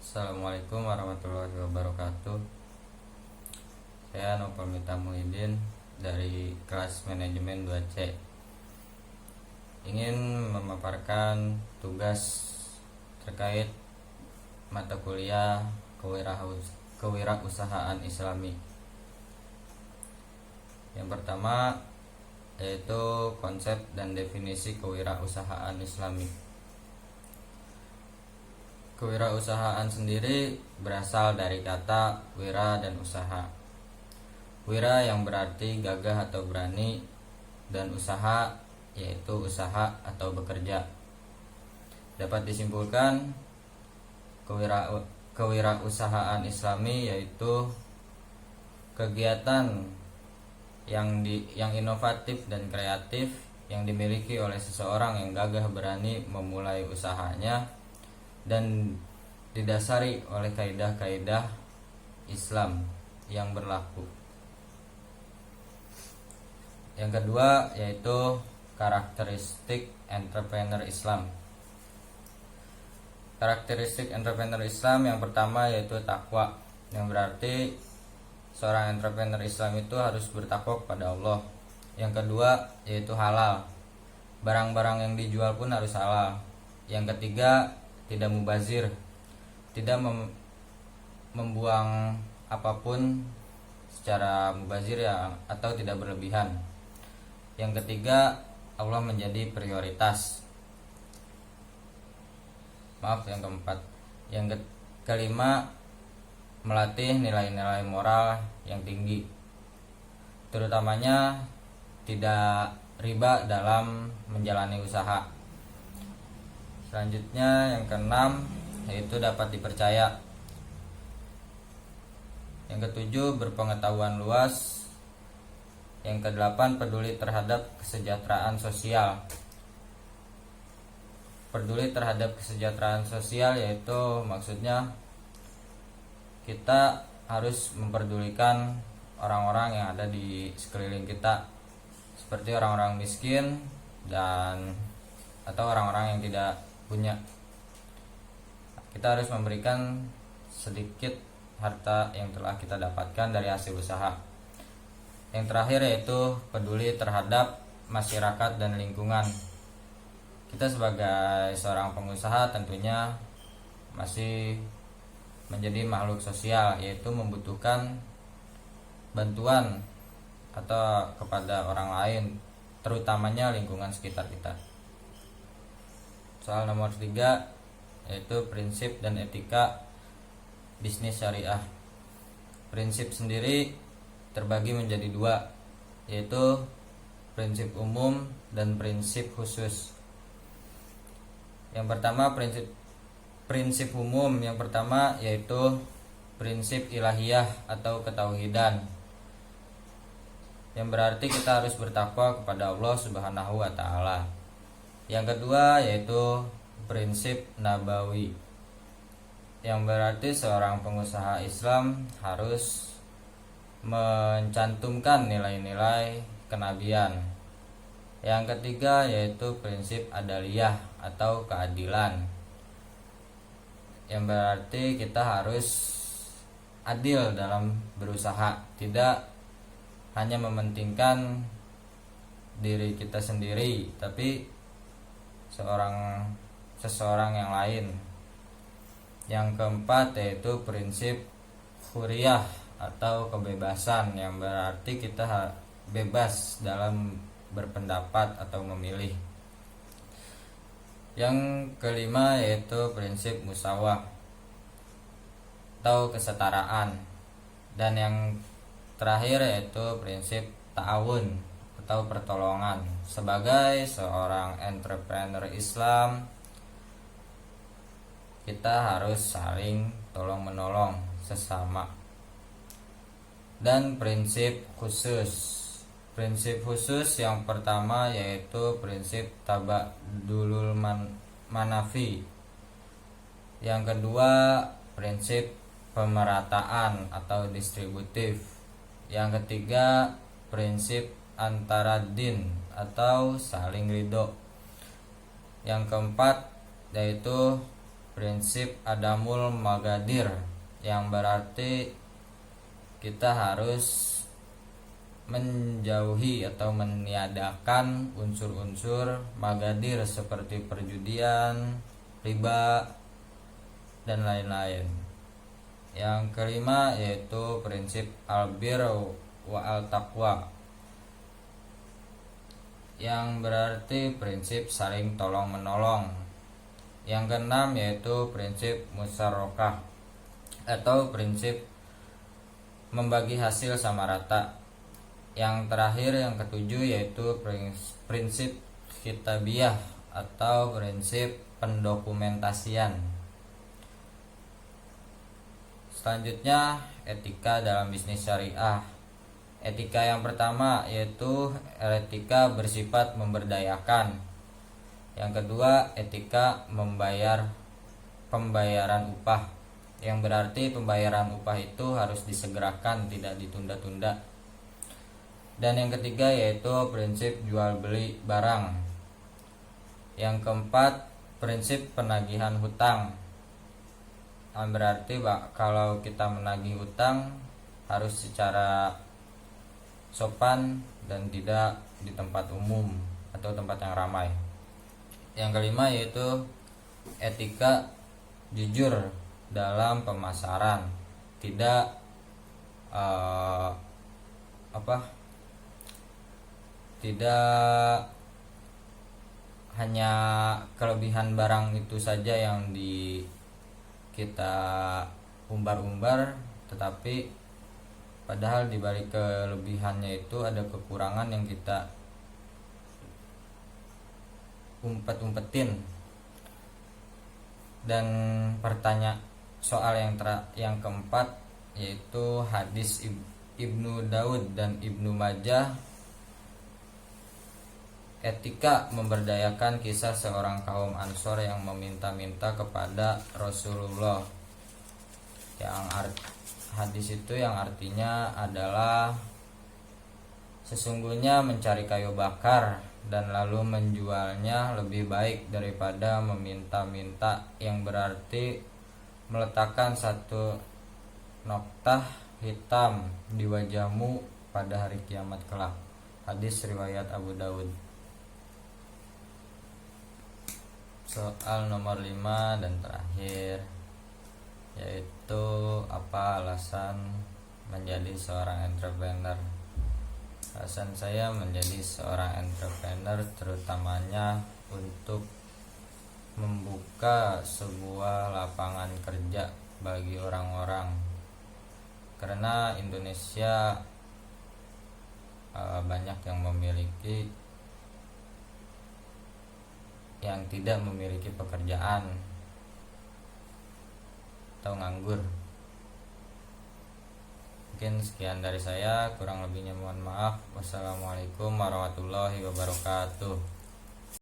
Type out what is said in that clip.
Assalamualaikum warahmatullahi wabarakatuh. Saya Nopal Mita Muhyiddin dari kelas manajemen 2C. Ingin memaparkan tugas terkait mata kuliah kewirausahaan Islami. Yang pertama yaitu konsep dan definisi kewirausahaan Islami. Kewirausahaan sendiri berasal dari kata wira dan usaha. Wira yang berarti gagah atau berani, dan usaha yaitu usaha atau bekerja. Dapat disimpulkan kewirausahaan Islami yaitu kegiatan yang inovatif dan kreatif yang dimiliki oleh seseorang yang gagah berani memulai usahanya dan didasari oleh kaidah-kaidah Islam yang berlaku. Yang kedua yaitu karakteristik entrepreneur Islam. Karakteristik entrepreneur Islam yang pertama yaitu takwa, yang berarti seorang entrepreneur Islam itu harus bertakwa kepada Allah. Yang kedua yaitu halal, barang-barang yang dijual pun harus halal. Yang ketiga tidak mubazir, tidak membuang apapun secara mubazir ya, atau tidak berlebihan. Yang ketiga, Allah menjadi prioritas. Yang keempat. Yang kelima, melatih nilai-nilai moral yang tinggi, terutamanya tidak riba dalam menjalani usaha. Selanjutnya yang keenam yaitu dapat dipercaya. Yang ketujuh berpengetahuan luas. Yang kedelapan peduli terhadap kesejahteraan sosial. Peduli terhadap kesejahteraan sosial yaitu maksudnya kita harus memperdulikan orang-orang yang ada di sekeliling kita, seperti orang-orang miskin dan atau orang-orang yang tidak punya. Kita harus memberikan sedikit harta yang telah kita dapatkan dari hasil usaha. Yang terakhir yaitu peduli terhadap masyarakat dan lingkungan. Kita sebagai seorang pengusaha tentunya masih menjadi makhluk sosial, yaitu membutuhkan bantuan atau kepada orang lain, terutamanya lingkungan sekitar kita. Soal nomor 3 yaitu prinsip dan etika bisnis syariah. Prinsip sendiri terbagi menjadi 2, yaitu prinsip umum dan prinsip khusus. Yang pertama prinsip umum yang pertama yaitu prinsip ilahiyah atau ketauhidan, yang berarti kita harus bertakwa kepada Allah Subhanahu wa taala. Yang kedua yaitu prinsip nabawi, yang berarti seorang pengusaha Islam harus mencantumkan nilai-nilai kenabian. Yang ketiga yaitu prinsip adaliyah atau keadilan, yang berarti kita harus adil dalam berusaha, tidak hanya mementingkan diri kita sendiri tapi seseorang yang lain. Yang keempat yaitu prinsip huriyah atau kebebasan, yang berarti kita bebas dalam berpendapat atau memilih. Yang kelima yaitu prinsip musawah atau kesetaraan, dan yang terakhir yaitu prinsip ta'awun atau pertolongan. Sebagai seorang entrepreneur Islam, kita harus saling tolong menolong sesama. Dan prinsip khusus yang pertama yaitu prinsip tabadulul manafi. Yang kedua prinsip pemerataan atau distributif. Yang ketiga prinsip antara din atau saling ridho. Yang keempat yaitu prinsip adamul magadir, yang berarti kita harus menjauhi atau meniadakan unsur-unsur magadir seperti perjudian, riba, dan lain-lain. Yang kelima yaitu prinsip albir wa al-taqwa, yang berarti prinsip saling tolong menolong. Yang keenam yaitu prinsip musyarakah atau prinsip membagi hasil sama rata. Yang terakhir yang ketujuh yaitu prinsip kitabiyah atau prinsip pendokumentasian. Selanjutnya etika dalam bisnis syariah. Etika yang pertama yaitu etika bersifat memberdayakan. Yang kedua etika pembayaran upah, yang berarti pembayaran upah itu harus disegerakan, tidak ditunda-tunda. Dan yang ketiga yaitu prinsip jual beli barang. Yang keempat prinsip penagihan hutang, yang berarti kalau kita menagih hutang harus secara sopan dan tidak di tempat umum atau tempat yang ramai. Yang kelima yaitu etika jujur dalam pemasaran, tidak tidak hanya kelebihan barang itu saja yang kita umbar-umbar, tetapi padahal di balik kelebihannya itu ada kekurangan yang kita umpet-umpetin. Dan soal yang keempat yaitu hadis Ibnu Daud dan Ibnu Majah, etika memberdayakan kisah seorang kaum Ansor yang meminta-minta kepada Rasulullah. Yang hadis itu yang artinya adalah sesungguhnya mencari kayu bakar dan lalu menjualnya lebih baik daripada meminta-minta, yang berarti meletakkan satu noktah hitam di wajahmu pada hari kiamat kelak. Hadis riwayat Abu Daud. Soal nomor 5 dan terakhir yaitu apa alasan menjadi seorang entrepreneur. Alasan saya menjadi seorang entrepreneur terutamanya untuk membuka sebuah lapangan kerja bagi orang-orang, karena Indonesia banyak yang tidak memiliki pekerjaan atau nganggur. Mungkin sekian dari saya, kurang lebihnya mohon maaf. Wassalamualaikum warahmatullahi wabarakatuh.